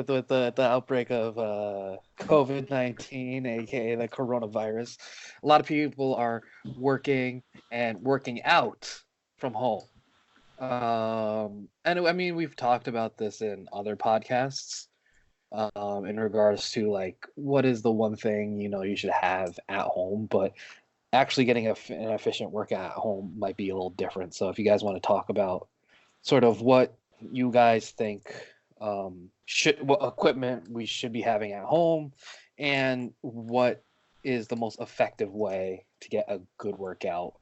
with the outbreak of COVID-19, aka the coronavirus, a lot of people are working and working out from home. And I mean, we've talked about this in other podcasts, in regards to like what is the one thing you should have at home, but actually getting an efficient workout at home might be a little different. So if you guys want to talk about sort of what you guys think, what equipment we should be having at home, and what is the most effective way to get a good workout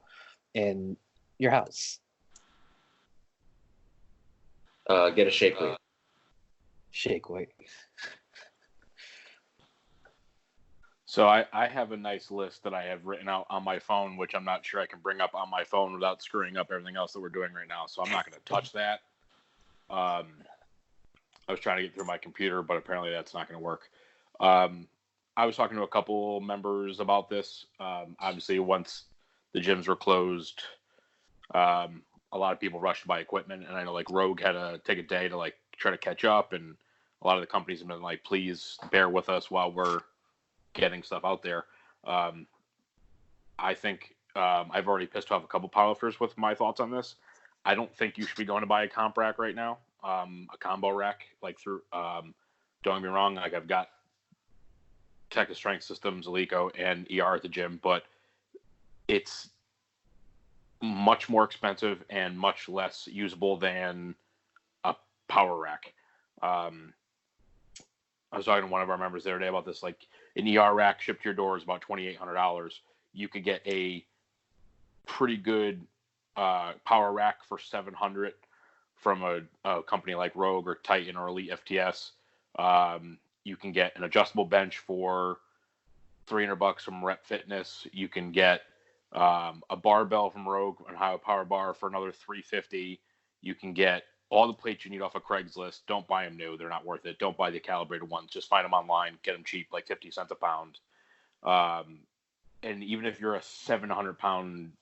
in your house. Get a shake weight. Shake weight. So I have a nice list that I have written out on my phone, which I'm not sure I can bring up on my phone without screwing up everything else that we're doing right now. So I'm not going to touch that. I was trying to get through my computer, but apparently that's not going to work. I was talking to a couple members about this. Obviously, once the gyms were closed, a lot of people rushed to buy equipment, and I know like Rogue had to take a day to like try to catch up, and a lot of the companies have been like, please bear with us while we're getting stuff out there. I think I've already pissed off a couple powerlifters with my thoughts on this. I don't think you should be going to buy a comp rack right now, a combo rack. Like through, don't get me wrong, like I've got Texas Strength Systems, Alico, and ER at the gym, but it's much more expensive and much less usable than a power rack. I was talking to one of our members the other day about this. Like an ER rack shipped to your door is about $2,800. You could get a pretty good power rack for $700 from a company like Rogue or Titan or Elite FTS. You can get an adjustable bench for $300 from Rep Fitness. You can get a barbell from Rogue and Ohio Power Bar for another $350. You can get all the plates you need off of Craigslist. Don't buy them new; they're not worth it. Don't buy the calibrated ones. Just find them online. Get them cheap, like 50 cents a pound. And even if you're a 700-pound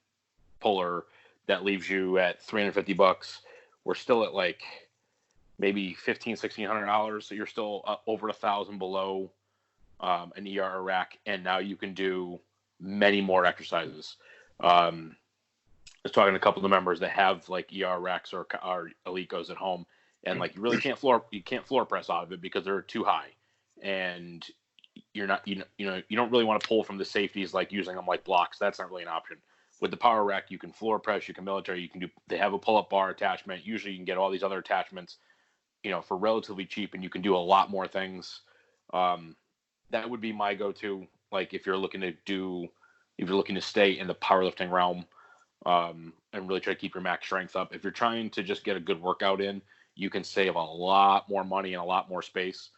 puller, that leaves you at $350. We're still at like maybe $1,500-$1,600. So you're still over $1,000 below an ER rack, and now you can do many more exercises. I was talking to a couple of the members that have like ER racks or Alicos at home, and like you really can't floor press out of it because they're too high, and you're not you don't really want to pull from the safeties like using them like blocks. That's not really an option. With the power rack, you can floor press, you can military, you can do. They have a pull-up bar attachment. Usually, you can get all these other attachments, for relatively cheap, and you can do a lot more things. That would be my go-to. Like if you're looking to stay in the powerlifting realm, and really try to keep your max strength up. If you're trying to just get a good workout in, you can save a lot more money and a lot more space.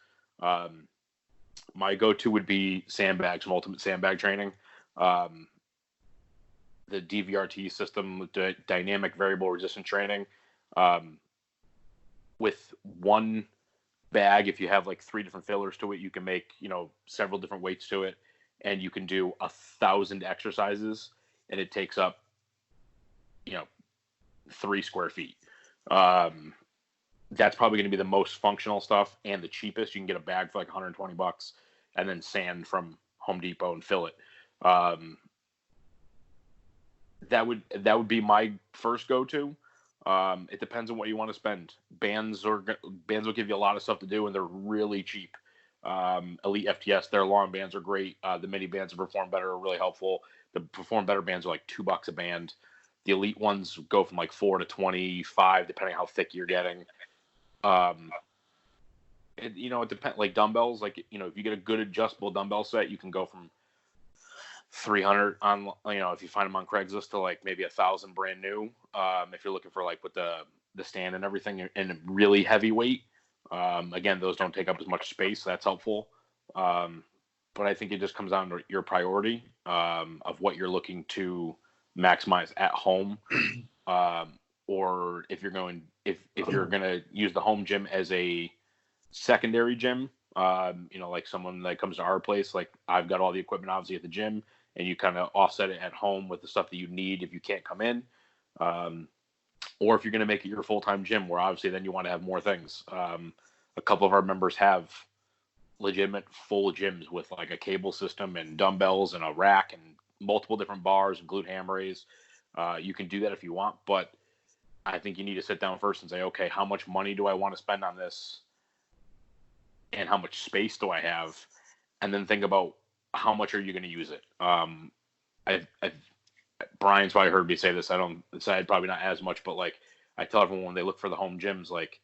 My go-to would be sandbags from Ultimate Sandbag Training. The DVRT system, the dynamic variable resistance training, with one bag, if you have like 3 different fillers to it, you can make, several different weights to it, and you can do 1,000 exercises, and it takes up, 3 square feet. That's probably going to be the most functional stuff and the cheapest. You can get a bag for like $120 and then sand from Home Depot and fill it. That would be my first go-to. It depends on what you want to spend. Bands will give you a lot of stuff to do, and they're really cheap. Elite FTS, their long bands are great. The mini bands that Perform Better are really helpful. The Perform Better bands are like $2 a band. The Elite ones go from like $4 to $25, depending how thick you're getting. It depends. Like dumbbells, like if you get a good adjustable dumbbell set, you can go from 300 on, if you find them on Craigslist, to like maybe 1,000 brand new. If you're looking for like with the stand and everything and really heavy weight, again, those don't take up as much space. So that's helpful. But I think it just comes down to your priority of what you're looking to maximize at home, or if you're going to use the home gym as a secondary gym. Like someone that comes to our place, like I've got all the equipment obviously at the gym, and you kind of offset it at home with the stuff that you need if you can't come in. Or if you're going to make it your full-time gym, where obviously then you want to have more things. a couple of our members have legitimate full gyms with like a cable system and dumbbells and a rack and multiple different bars and glute ham raise. You can do that if you want, but I think you need to sit down first and say, okay, how much money do I want to spend on this? And how much space do I have? And then think about how much are you going to use it? Brian's probably heard me say this. I don't decide probably not as much, but like I tell everyone when they look for the home gyms, like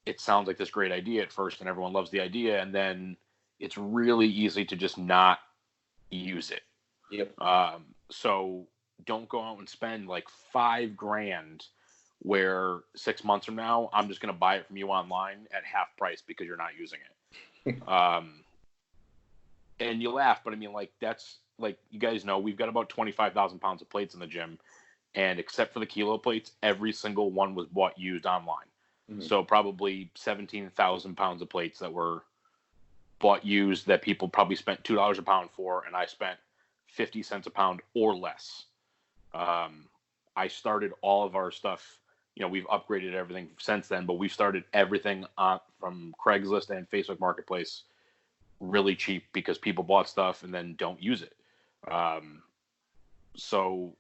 it sounds like this great idea at first and everyone loves the idea. And then it's really easy to just not use it. Yep. So don't go out and spend like $5,000 where 6 months from now, I'm just going to buy it from you online at half price because you're not using it. And you laugh, but I mean, like, that's like, you guys know, we've got about 25,000 pounds of plates in the gym. And except for the kilo plates, every single one was bought used online. Mm-hmm. So probably 17,000 pounds of plates that were bought used that people probably spent $2 a pound for. And I spent 50 cents a pound or less. I started all of our stuff. You know, we've upgraded everything since then, but we've started everything from Craigslist and Facebook Marketplace really cheap because people bought stuff and then don't use it. So,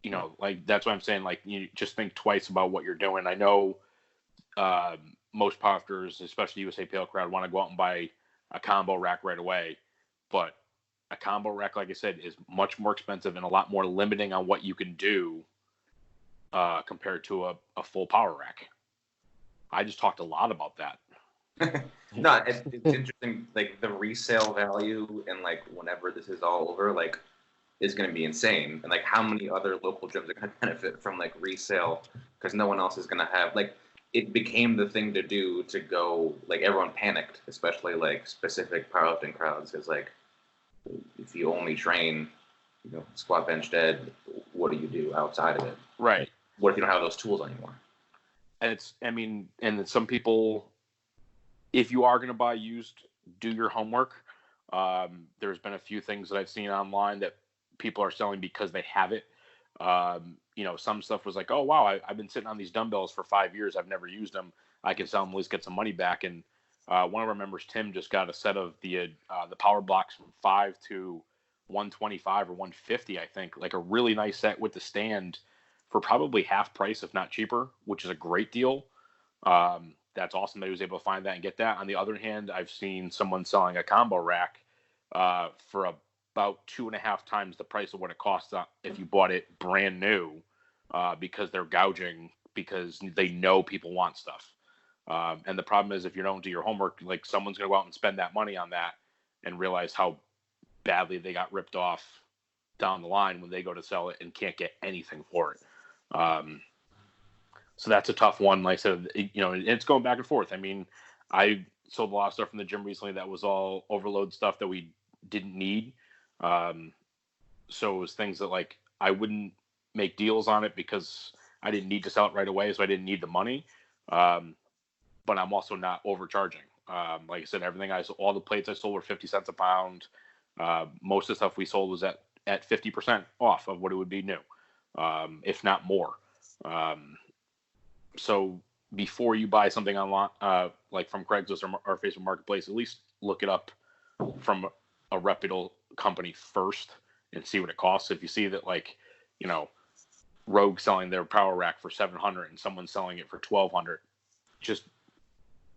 you know, like, that's what I'm saying. Like, you just think twice about what you're doing. I know most powerlifters, especially USA Pale crowd, want to go out and buy a combo rack right away. But a combo rack, like I said, is much more expensive and a lot more limiting on what you can do compared to a full power rack. I just talked a lot about that. No, it's interesting. Like the resale value, and like whenever this is all over, like is going to be insane. And like how many other local gyms are going to benefit from like resale because no one else is going to have like. It became the thing to do to go. Like everyone panicked, especially like specific powerlifting crowds, because like if you only train, you know, squat, bench, dead, what do you do outside of it? Right. What if you don't have those tools anymore? And it's, I mean, and then some people, if you are going to buy used, do your homework. There's been a few things that I've seen online that people are selling because they have it. You know, some stuff was like, oh, wow, I've been sitting on these dumbbells for 5 years. I've never used them. I can sell them, at least get some money back. And one of our members, Tim, just got a set of the power blocks from 5 to 125 or 150, I think, like a really nice set with the stand for probably half price, if not cheaper, which is a great deal. That's awesome that he was able to find that and get that. On the other hand, I've seen someone selling a combo rack for about 2.5 times the price of what it costs if you bought it brand new because they're gouging because they know people want stuff. And the problem is if you don't do your homework, like someone's going to go out and spend that money on that and realize how badly they got ripped off down the line when they go to sell it and can't get anything for it. So that's a tough one. Like I said, you know, it's going back and forth. I mean, I sold a lot of stuff from the gym recently that was all overload stuff that we didn't need. So it was things that like I wouldn't make deals on it because I didn't need to sell it right away, so I didn't need the money. But I'm also not overcharging. Like I said, all the plates I sold were 50 cents a pound. Most of the stuff we sold was at 50% off of what it would be new, if not more. So before you buy something online, like from Craigslist or Facebook Marketplace, at least look it up from a reputable company first and see what it costs. If you see that, like, you know, Rogue selling their power rack for $700 and someone's selling it for $1,200, just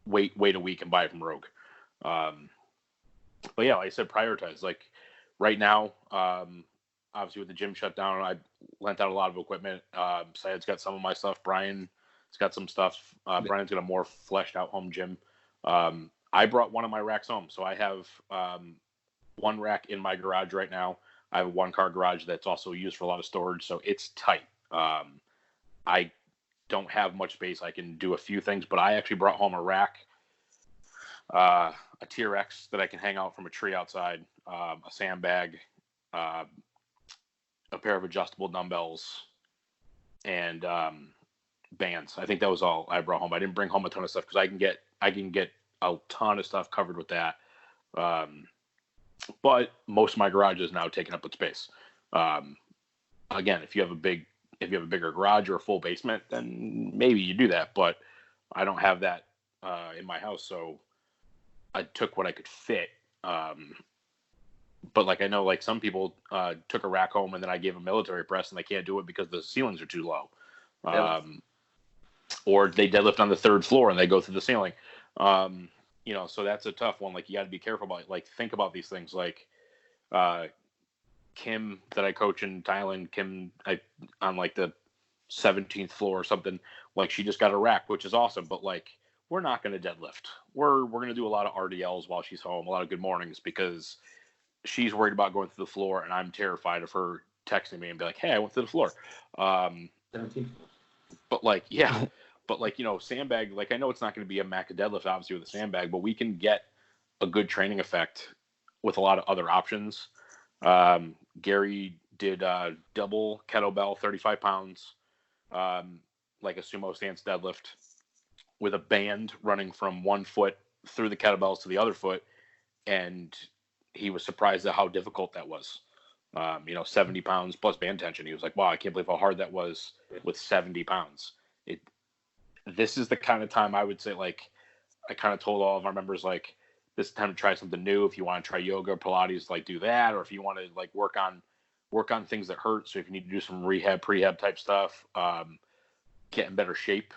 wait a week and buy it from Rogue. But yeah, like I said, prioritize. Like right now, obviously with the gym shut down, I lent out a lot of equipment. Syed's got some of my stuff. Brian's got some stuff. Brian's got a more fleshed out home gym. I brought one of my racks home. So I have one rack in my garage right now. I have a 1-car garage that's also used for a lot of storage. So it's tight. I don't have much space. I can do a few things, but I actually brought home a rack, a TRX that I can hang out from a tree outside, a sandbag, a pair of adjustable dumbbells, and bands. I think that was all I brought home. I didn't bring home a ton of stuff because I can get a ton of stuff covered with that. But most of my garage is now taken up with space. Again, if you have a bigger garage or a full basement, then maybe you do that. But I don't have that in my house, so I took what I could fit. But like I know like some people took a rack home and then I gave them military press and they can't do it because the ceilings are too low. Yep. Or they deadlift on the third floor and they go through the ceiling. So that's a tough one. Like you got to be careful about it. Like think about these things. Like Kim that I coach in Thailand, on like the 17th floor or something. Like she just got a rack, which is awesome. But like we're not going to deadlift. We're going to do a lot of RDLs while she's home, a lot of good mornings because she's worried about going through the floor, and I'm terrified of her texting me and be like, "Hey, I went through the floor." 17. But like, yeah, but like sandbag. Like I know it's not going to be a Maca deadlift, obviously with a sandbag, but we can get a good training effect with a lot of other options. Gary did double kettlebell, 35 pounds, like a sumo stance deadlift, with a band running from one foot through the kettlebells to the other foot, and he was surprised at how difficult that was. 70 pounds plus band tension. He was like, wow, I can't believe how hard that was with 70 pounds. This is the kind of time I would say, like, I kind of told all of our members, like, this is time to try something new. If you want to try yoga, Pilates, like do that. Or if you want to like work on things that hurt. So if you need to do some rehab, prehab type stuff, get in better shape.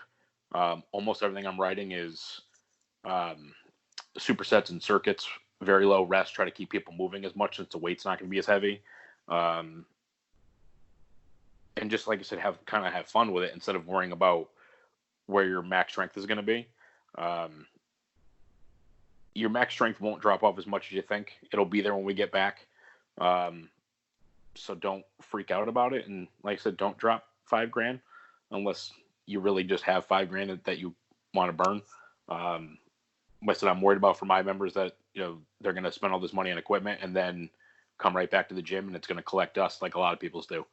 Almost everything I'm writing is supersets and circuits, very low rest, try to keep people moving as much since the weight's not going to be as heavy. And just like I said, have fun with it instead of worrying about where your max strength is going to be. Your max strength won't drop off as much as you think. It'll be there when we get back. So don't freak out about it. And like I said, don't drop $5,000 unless you really just have $5,000 that you want to burn. Like I said, I'm worried about for my members that, they're going to spend all this money on equipment and then come right back to the gym and it's going to collect dust like a lot of people's do.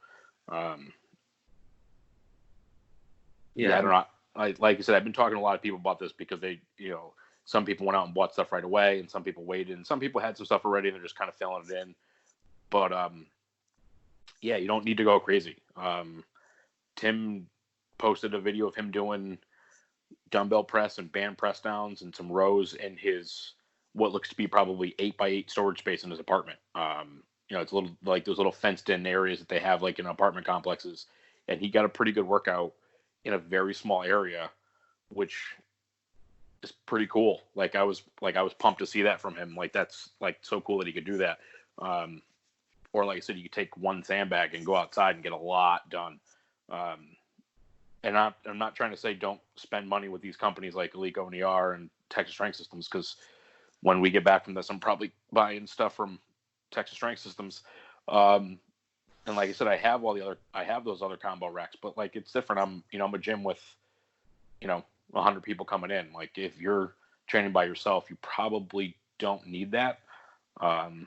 I don't know. Like I said, I've been talking to a lot of people about this because they, some people went out and bought stuff right away and some people waited and some people had some stuff already and they're just kind of filling it in. But, yeah, you don't need to go crazy. Tim posted a video of him doing dumbbell press and band press downs and some rows in his what looks to be probably 8x8 storage space in his apartment. It's a little like those little fenced in areas that they have like in apartment complexes, and he got a pretty good workout in a very small area, which is pretty cool. Like I was pumped to see that from him. Like that's like so cool that he could do that. Or like I said, you could take one sandbag and go outside and get a lot done. And I'm not trying to say don't spend money with these companies like Alico and ER and Texas Strength Systems, because when we get back from this, I'm probably buying stuff from Texas Strength Systems. And like I said, I have those other combo racks, but like it's different. I'm a gym with 100 people coming in. Like if you're training by yourself, you probably don't need that. But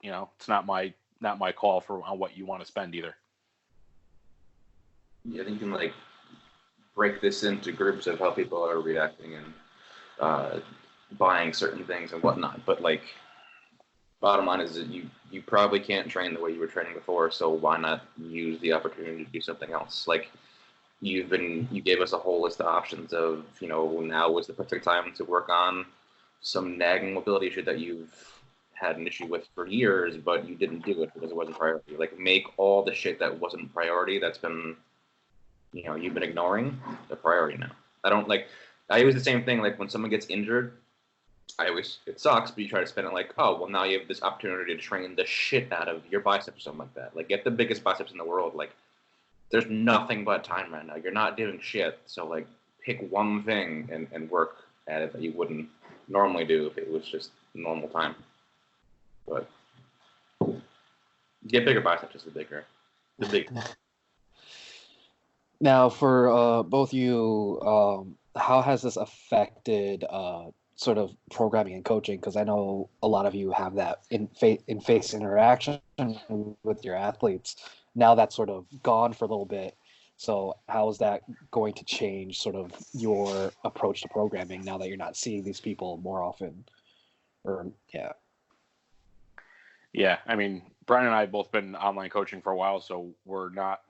it's not my call for on what you want to spend either. Yeah, I think you can like break this into groups of how people are reacting and buying certain things and whatnot. But like, bottom line is that you probably can't train the way you were training before. So why not use the opportunity to do something else? Like you gave us a whole list of options of now was the perfect time to work on some nagging mobility issue that you've had an issue with for years, but you didn't do it because it wasn't priority. Like make all the shit that wasn't priority that's been you've been ignoring the priority now. I use the same thing. Like when someone gets injured, it sucks, but you try to spin it like, oh, well, now you have this opportunity to train the shit out of your biceps or something like that. Like get the biggest biceps in the world. Like there's nothing but time right now. You're not doing shit. So like pick one thing and work at it that you wouldn't normally do if it was just normal time. But get bigger biceps is the big. Now, for both you, how has this affected sort of programming and coaching? Because I know a lot of you have that in-face interaction with your athletes. Now that's sort of gone for a little bit. So how is that going to change sort of your approach to programming now that you're not seeing these people more often? Yeah, I mean, Brian and I have both been online coaching for a while, so we're not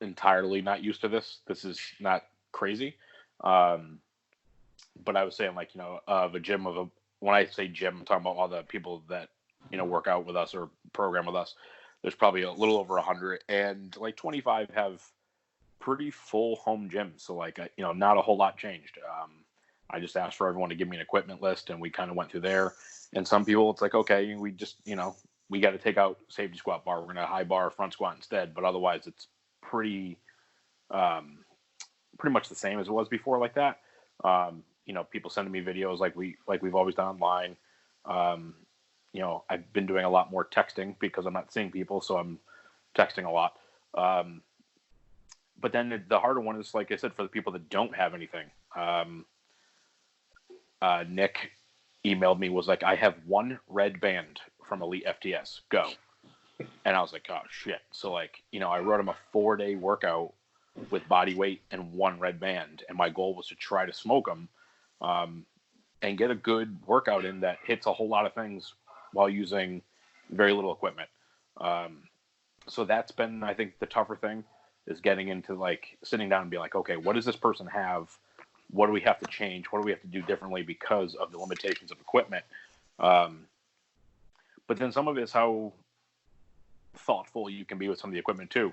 entirely not used to this. This is not crazy. But I was saying, like, of a gym when I say gym, I'm talking about all the people that, work out with us or program with us. There's probably a little over 100, and like 25 have pretty full home gyms. So like, not a whole lot changed. I just asked for everyone to give me an equipment list, and we kind of went through there. And some people, it's like, okay, we just, we got to take out safety squat bar. We're going to high bar front squat instead. But otherwise, it's pretty much the same as it was before, like that. People sending me videos like we've always done online. I've been doing a lot more texting because I'm not seeing people, so I'm texting a lot. But then the harder one is, like I said, for the people that don't have anything. Nick emailed me, was like, I have one red band from Elite FTS, go. And I was like, oh shit. So like, I wrote him a 4-day workout with body weight and one red band. And my goal was to try to smoke him, and get a good workout in that hits a whole lot of things while using very little equipment. So that's been, I think, the tougher thing, is getting into like sitting down and be like, okay, what does this person have? What do we have to change? What do we have to do differently because of the limitations of equipment? But then some of it is how thoughtful you can be with some of the equipment too.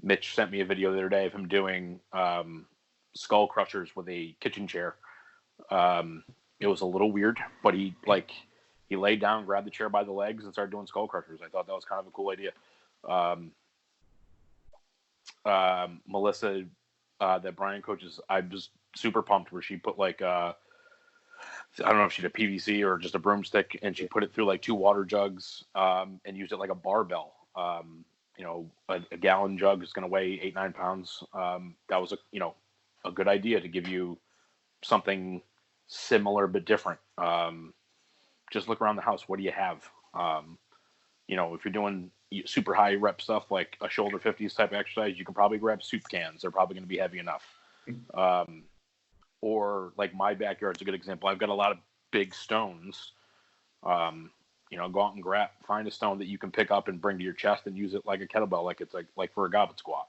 Mitch sent me a video the other day of him doing skull crushers with a kitchen chair. It was a little weird, but he laid down, grabbed the chair by the legs, and started doing skull crushers. I thought that was kind of a cool idea. Melissa, that Brian coaches, I was super pumped, where she put like I don't know if she did PVC or just a broomstick, and she put it through like 2 water jugs, and used it like a barbell. A gallon jug is going to weigh 8-9 pounds. That was a good idea to give you something similar but different. Just look around the house. What do you have? If you're doing super high rep stuff like a shoulder 50s type exercise, you can probably grab soup cans. They're probably going to be heavy enough. Or like my backyard's a good example. I've got a lot of big stones. Go out and find a stone that you can pick up and bring to your chest and use it like a kettlebell, like it's like for a goblet squat.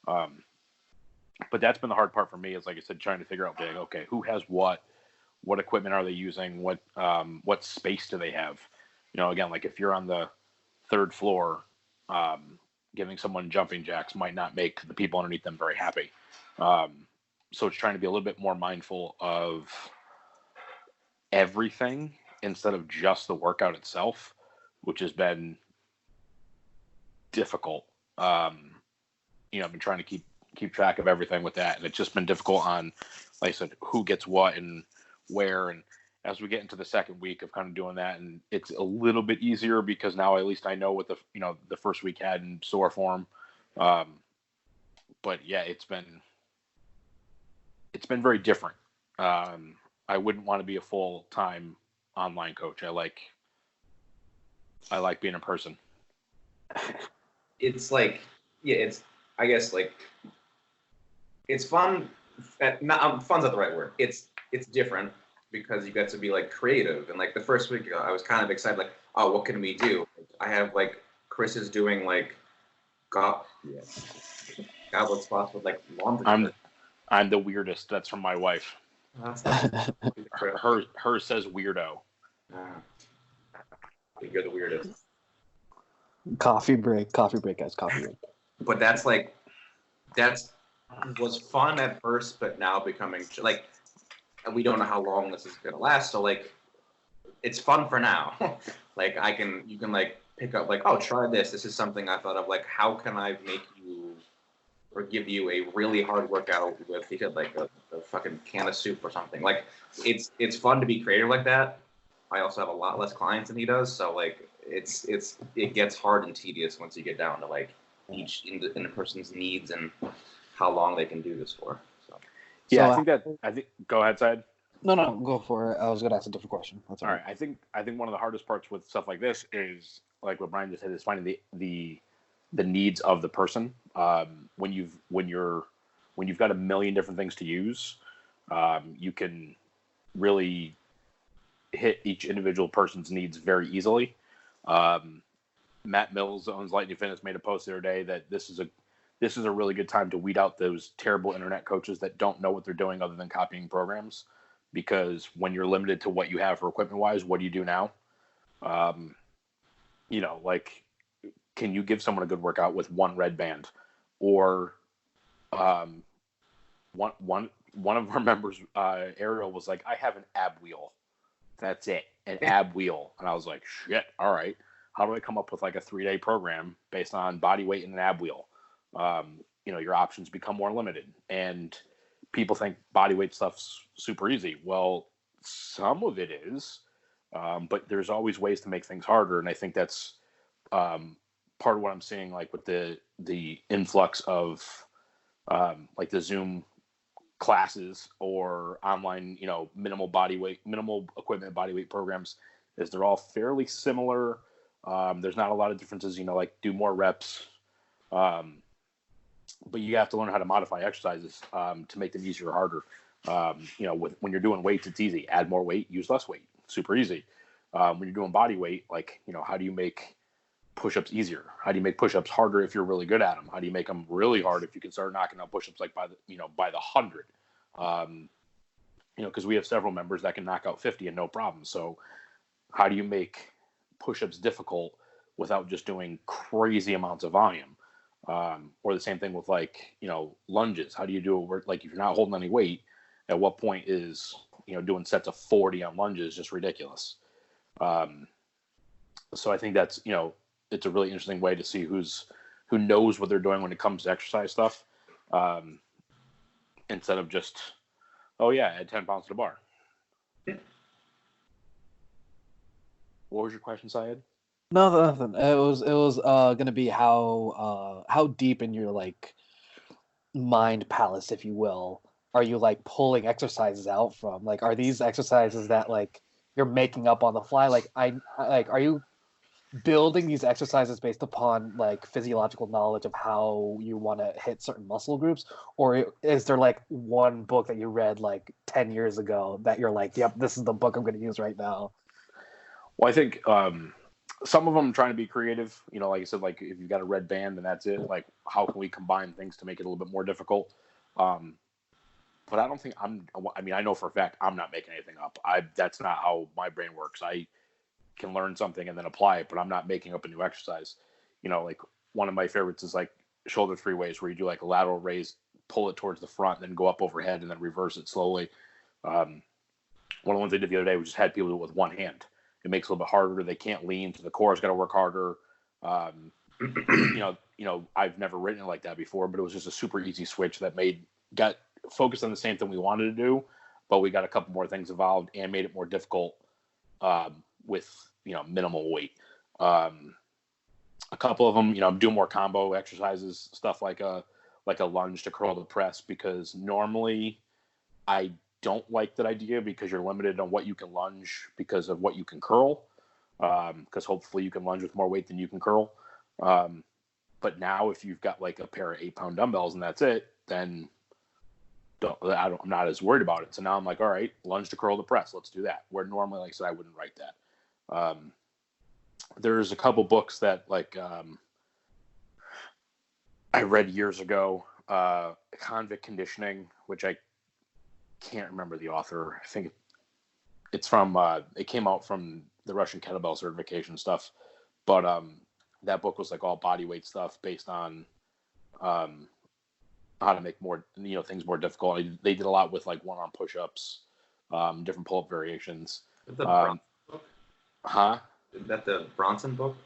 But that's been the hard part for me, is like I said, trying to figure out, like, okay, who has what equipment are they using? What space do they have? Again, like if you're on the 3rd floor, giving someone jumping jacks might not make the people underneath them very happy. So it's trying to be a little bit more mindful of everything instead of just the workout itself, which has been difficult. I've been trying to keep track of everything with that, and it's just been difficult on, like I said, who gets what and where. And as we get into the second week of kind of doing that, and it's a little bit easier because now at least I know what the first week had in store for him. But yeah, it's been very different. I wouldn't want to be a full-time online coach. I like being in person. It's like, yeah, I guess like, it's fun. Fun's not the right word. It's different because you get to be like creative. And like the first week, I was kind of excited, like, oh, what can we do? I have like Chris is doing like goblet spots with like laundry. I'm the weirdest. That's from my wife. Her says weirdo. You're the weirdest. Coffee break, guys. Coffee break. But that's was fun at first, but now becoming like, we don't know how long this is gonna last. So like, it's fun for now. Like you can like pick up like, oh, try this. This is something I thought of. Like, how can I make you or give you a really hard workout with like a fucking can of soup or something? Like, it's fun to be creative like that. I also have a lot less clients than he does, so like it gets hard and tedious once you get down to like each in the person's needs and how long they can do this for. So yeah, I think go ahead, Syed. No, go for it. I was gonna ask a different question. That's all right. I think one of the hardest parts with stuff like this is, like what Brian just said, is finding the needs of the person. When you've got a million different things to use, you can really hit each individual person's needs very easily. Matt Mills owns Lightning Fitness made a post the other day that this this is a really good time to weed out those terrible internet coaches that don't know what they're doing other than copying programs. Because when you're limited to what you have for equipment wise, what do you do now? Like, can you give someone a good workout with one red band, or one of our members, Ariel, was like, I have an ab wheel. That's it, an ab wheel. And I was like, shit, all right. How do I come up with like a 3-day program based on body weight and an ab wheel? Your options become more limited. And people think body weight stuff's super easy. Well, some of it is, but there's always ways to make things harder. And I think that's part of what I'm seeing, like with the influx of like the Zoom classes or online, minimal equipment body weight programs, is they're all fairly similar. There's not a lot of differences, like do more reps. But you have to learn how to modify exercises to make them easier or harder. When you're doing weights, it's easy. Add more weight, use less weight. Super easy. When you're doing body weight, like, how do you make push-ups easier? How do you make push-ups harder if you're really good at them? How do you make them really hard if you can start knocking out push-ups like by the 100? Because we have several members that can knock out 50 and no problem. So how do you make push-ups difficult without just doing crazy amounts of volume? Or the same thing with lunges. How do you do it where, like, if you're not holding any weight, at what point is, doing sets of 40 on lunges just ridiculous? So I think that's, it's a really interesting way to see who knows what they're doing when it comes to exercise stuff. Instead of just, oh yeah, add 10 pounds to the bar. What was your question, Syed? No, nothing. It was gonna be how deep in your like mind palace, if you will, are you like pulling exercises out from? Like, are these exercises that like you're making up on the fly? Like, are you building these exercises based upon like physiological knowledge of how you want to hit certain muscle groups, or is there like one book that you read like 10 years ago that you're like, yep, this is the book I'm going to use right now? Well, I think some of them I'm trying to be creative. Like I said, like if you've got a red band and that's it, like how can we combine things to make it a little bit more difficult? But I don't think I know for a fact I'm not making anything up. That's not how my brain works. I can learn something and then apply it, but I'm not making up a new exercise. Like one of my favorites is like shoulder three ways, where you do like a lateral raise, pull it towards the front, then go up overhead and then reverse it slowly. One of the ones I did the other day was just had people do it with one hand. It makes it a little bit harder. They can't lean, so the core's got to work harder. I've never written it like that before, but it was just a super easy switch that got focused on the same thing we wanted to do, but we got a couple more things involved and made it more difficult with minimal weight. A couple of them, I'm doing more combo exercises, stuff like a lunge to curl the press, because normally I don't like that idea, because you're limited on what you can lunge because of what you can curl. Because hopefully you can lunge with more weight than you can curl. But now if you've got like a pair of 8-pound dumbbells and that's it, then I'm not as worried about it. So now I'm like, all right, lunge to curl the press. Let's do that. Where normally, like I said, I wouldn't write that. There's a couple books that I read years ago, Convict Conditioning, which I can't remember the author. I think it's from, it came out from the Russian kettlebell certification stuff. But that book was like all body weight stuff based on how to make more, things more difficult. They did a lot with like one-arm push-ups, different pull-up variations. The Bronson book? Huh? Is that the Bronson book?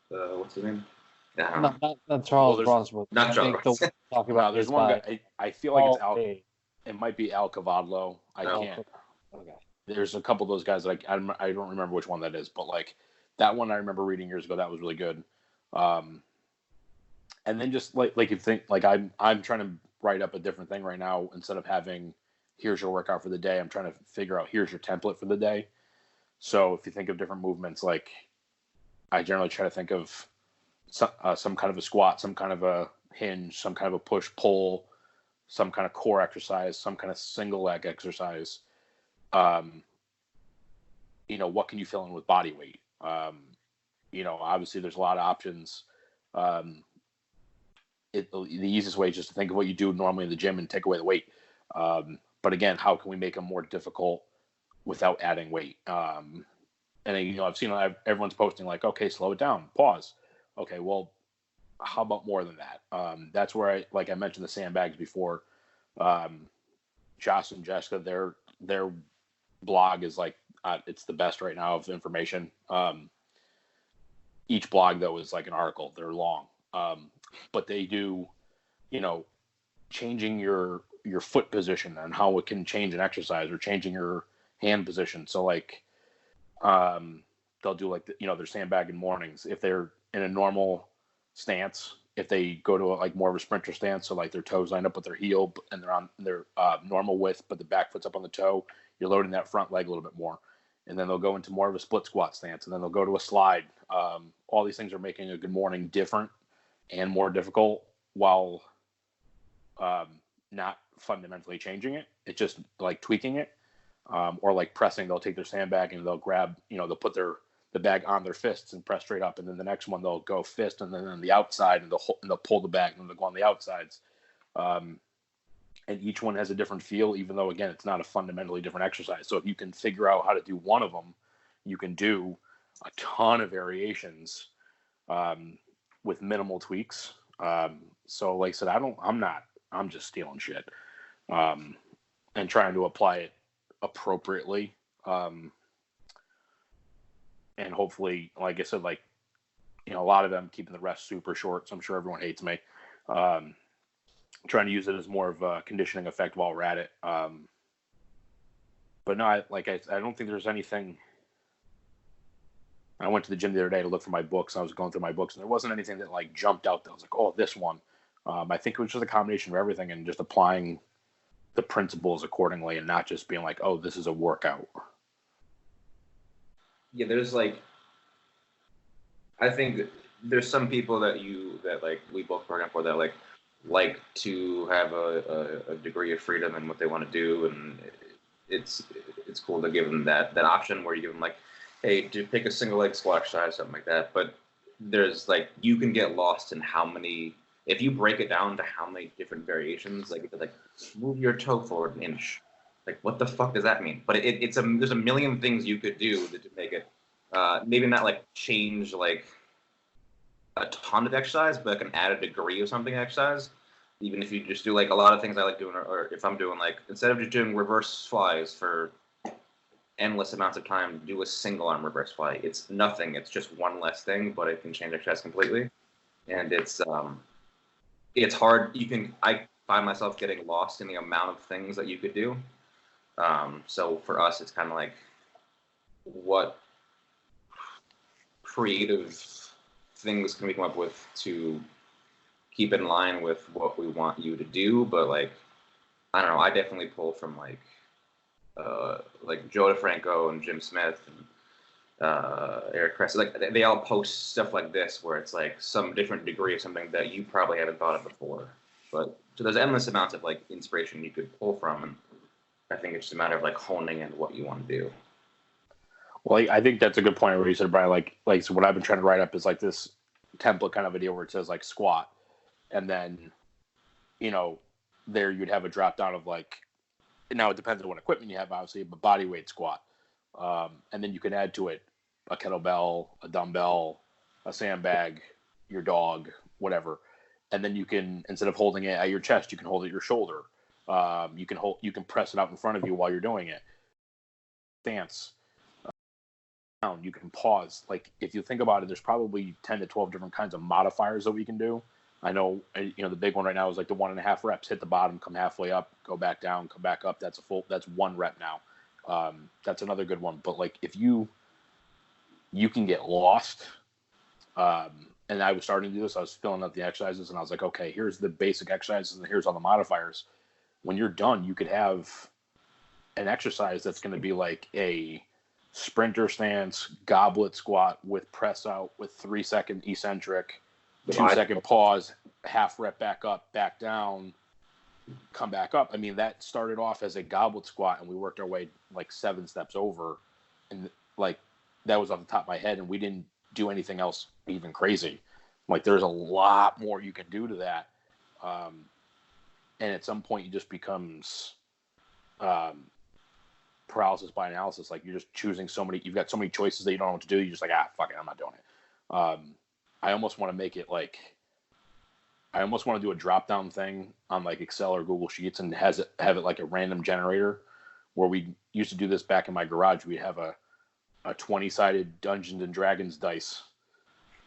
What's his name? Yeah, I don't know. Not Charles Bronson. Not Charles Bronson. Talking about there's one guy. I feel like it's Al. It might be Al Cavadlo. I can't. Okay. There's a couple of those guys that I don't remember which one that is, but like that one I remember reading years ago. That was really good. And then just like if you think, like I'm trying to write up a different thing right now. Instead of having here's your workout for the day, I'm trying to figure out here's your template for the day. So if you think of different movements, like I generally try to think of some kind of a squat, some kind of a hinge, some kind of a push pull, some kind of core exercise, some kind of single leg exercise. What can you fill in with body weight? Obviously there's a lot of options. the easiest way is just to think of what you do normally in the gym and take away the weight. But again, how can we make them more difficult without adding weight? And I've seen everyone's posting like, okay, slow it down, pause. Okay, well, how about more than that? That's where I mentioned the sandbags before. Josh and Jessica, their blog is like it's the best right now of information. Each blog though is like an article. They're long, but they do, changing your foot position and how it can change an exercise, or changing your hand position. So like, they'll do like their sandbag in mornings if they're in a normal stance. If they go to like more of a sprinter stance, so like their toes line up with their heel and they're on their normal width, but the back foot's up on the toe, you're loading that front leg a little bit more. And then they'll go into more of a split squat stance, and then they'll go to a slide. All these things are making a good morning different and more difficult, while not fundamentally changing it. It's just like tweaking it, or like pressing. They'll take their sandbag and they'll grab, they'll put the bag on their fists and press straight up, and then the next one they'll go fist and then on the outside, and they'll pull the bag and then they'll go on the outsides. And each one has a different feel, even though again it's not a fundamentally different exercise. So if you can figure out how to do one of them, you can do a ton of variations with minimal tweaks. So like I said, I'm just stealing shit and trying to apply it appropriately. And hopefully, like I said, a lot of them keeping the rest super short. So I'm sure everyone hates me. Trying to use it as more of a conditioning effect while we're at it. But no, I don't think there's anything. I went to the gym the other day to look for my books. I was going through my books, and there wasn't anything that like jumped out that was like, oh, this one. I think it was just a combination of everything and just applying the principles accordingly, and not just being like, oh, this is a workout. Yeah, there's I think there's some people that we both program for that like to have a degree of freedom in what they want to do, and it's cool to give them that option where you give them like, hey, to pick a single leg squat exercise, something like that. But there's you can get lost in how many, if you break it down to how many different variations, like move your toe forward an inch. Like, what the fuck does that mean? But there's a million things you could do to make it, maybe not change a ton of exercise, but can add a degree of something exercise. Even if you just do a lot of things I like doing, or if I'm doing instead of just doing reverse flies for endless amounts of time, do a single arm reverse fly. It's nothing. It's just one less thing, but it can change exercise completely. And it's hard. I find myself getting lost in the amount of things that you could do. So for us, it's kind of what creative things can we come up with to keep in line with what we want you to do. But I don't know, I definitely pull from Joe DeFranco and Jim Smith and Eric Kress. They all post stuff like this where it's some different degree of something that you probably haven't thought of before. But so there's endless amounts of inspiration you could pull from, and I think it's just a matter of honing in what you want to do. Well, I think that's a good point where you said, Brian, so what I've been trying to write up is this template kind of video where it says squat, and then, there you'd have a drop down of now it depends on what equipment you have, obviously, but body weight squat. And then you can add to it a kettlebell, a dumbbell, a sandbag, your dog, whatever. And then you can, instead of holding it at your chest, you can hold it at your shoulder. You can press it out in front of you while you're doing it. Stance. You can pause. If you think about it, there's probably 10 to 12 different kinds of modifiers that we can do. I know, the big one right now is the 1.5 reps, hit the bottom, come halfway up, go back down, come back up. That's 1 rep now. That's another good one. But if you can get lost, and I was starting to do this, I was filling out the exercises and I was like, okay, here's the basic exercises and here's all the modifiers. When you're done, you could have an exercise that's going to be a sprinter stance, goblet squat with press out with 3-second eccentric, 2-second pause, half rep back up, back down, come back up. I mean, that started off as a goblet squat and we worked our way 7 steps over, and that was off the top of my head, and we didn't do anything else even crazy. There's a lot more you can do to that. And at some point, it just becomes paralysis by analysis. Like, you're just choosing you've got so many choices that you don't know what to do. You're just like, fuck it, I'm not doing it. I almost want to make it like, I almost want to do a drop down thing on like Excel or Google Sheets and have it like a random generator, where we used to do this back in my garage. We'd have a 20-sided Dungeons and Dragons dice,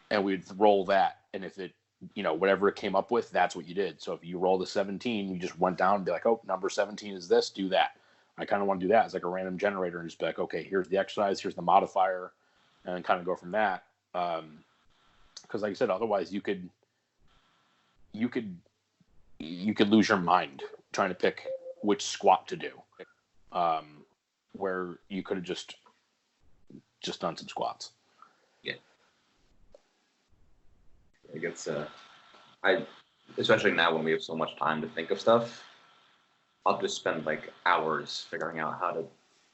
and we'd roll that. And if it, whatever it came up with, that's what you did. So if you rolled a 17, you just went down and be like, oh, number 17 is this, do that. I kind of want to do that as like a random generator and just be like, okay, here's the exercise, here's the modifier, and then kind of go from that. Because like I said, otherwise you could lose your mind trying to pick which squat to do, where you could have just done some squats. Yeah. I guess especially now when we have so much time to think of stuff, I'll just spend like hours figuring out how to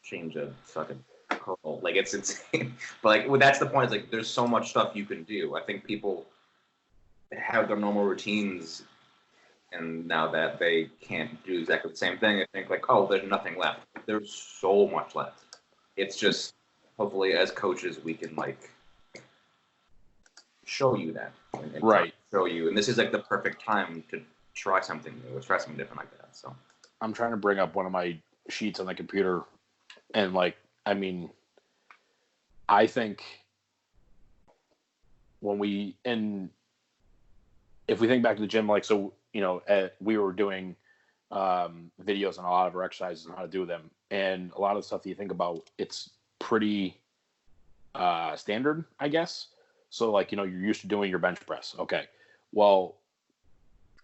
change a fucking curl. Like, it's insane. But like, well, that's the point. Is like, there's so much stuff you can do. I think people have their normal routines, and now that they can't do exactly the same thing, I think like, oh, there's nothing left. There's so much left. It's just, hopefully as coaches we can like show you that, and right, show you, and this is like the perfect time to try something new or try something different like that. So I'm trying to bring up one of my sheets on the computer, and like, I mean, I think if we think back to the gym, like, so, we were doing videos on a lot of our exercises and how to do them. And a lot of the stuff that you think about, it's pretty standard, I guess. So like, you're used to doing your bench press. Okay. Well,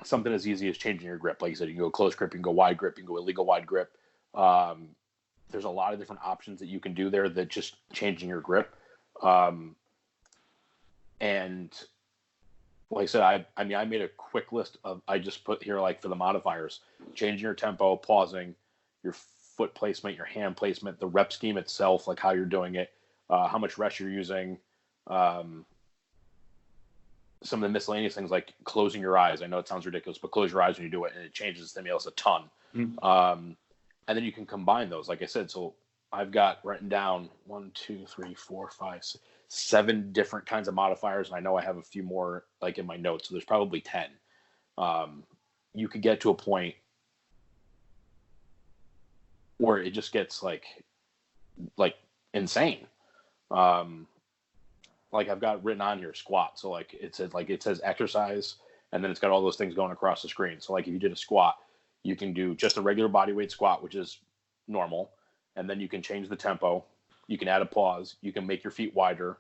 something as easy as changing your grip. Like you said, you can go close grip, you can go wide grip, you can go illegal wide grip. There's a lot of different options that you can do there that just changing your grip. And like I said, I made a quick list of, I just put here, like, for the modifiers, changing your tempo, pausing, your foot placement, your hand placement, the rep scheme itself, like how you're doing it, how much rest you're using, some of the miscellaneous things like closing your eyes. I know it sounds ridiculous, but close your eyes when you do it, and it changes the stimulus a ton. Mm-hmm. And then you can combine those, like I said. So I've got written down 1, 2, 3, 4, 5, 6, 7 different kinds of modifiers, and I know I have a few more like in my notes, so there's probably 10. You could get to a point where it just gets like insane. Like, I've got written on here squat, so like it says exercise, and then it's got all those things going across the screen. So like, if you did a squat, you can do just a regular body weight squat, which is normal, and then you can change the tempo. You can add a pause. You can make your feet wider.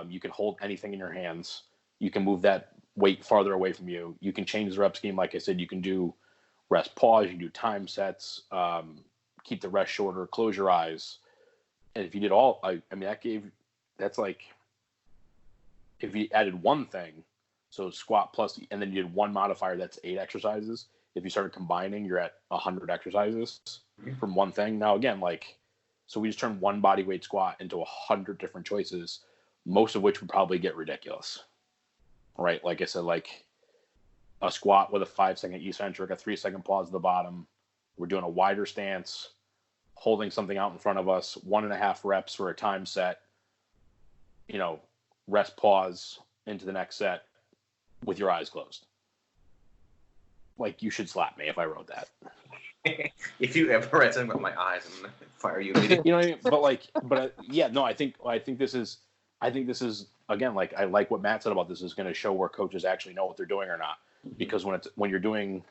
You can hold anything in your hands. You can move that weight farther away from you. You can change the rep scheme. Like I said, you can do rest pause. You can do time sets. Keep the rest shorter. Close your eyes. And if you did all, that's like, if you added one thing, so squat plus, and then you did one modifier, that's 8 exercises. If you started combining, you're at 100 exercises from one thing. Now, again, like, so we just turned one body weight squat into 100 different choices, most of which would probably get ridiculous, right? Like I said, like a squat with a 5-second eccentric, a 3-second pause at the bottom. We're doing a wider stance, holding something out in front of us, 1.5 reps for a time set, rest pause into the next set with your eyes closed. Like, you should slap me if I wrote that. If you ever read something about my eyes, I'm gonna fire you immediately. You know what I mean? Yeah, no, I think this is again, like, I like what Matt said about this is going to show where coaches actually know what they're doing or not. Because when you're getting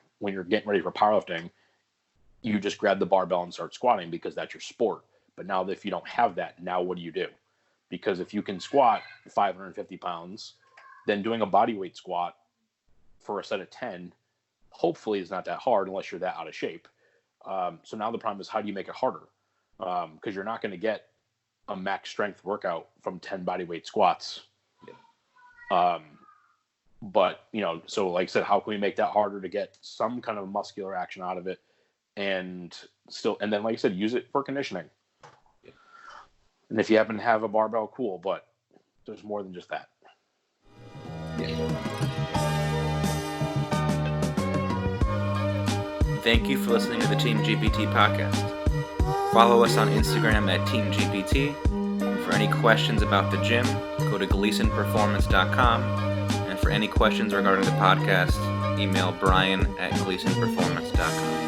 ready for powerlifting, you just grab the barbell and start squatting because that's your sport. But now, if you don't have that, now what do you do? Because if you can squat 550 pounds, then doing a body weight squat for a set of 10 hopefully is not that hard unless you're that out of shape. So now the problem is, how do you make it harder? Because you're not going to get a max strength workout from 10 body weight squats. But, so like I said, how can we make that harder to get some kind of muscular action out of it, and then, like I said, use it for conditioning. And if you happen to have a barbell, cool, but there's more than just that. Yeah. Thank you for listening to the Team GPT podcast. Follow us on Instagram at Team GPT. For any questions about the gym, go to GleasonPerformance.com. And for any questions regarding the podcast, email Brian at GleasonPerformance.com.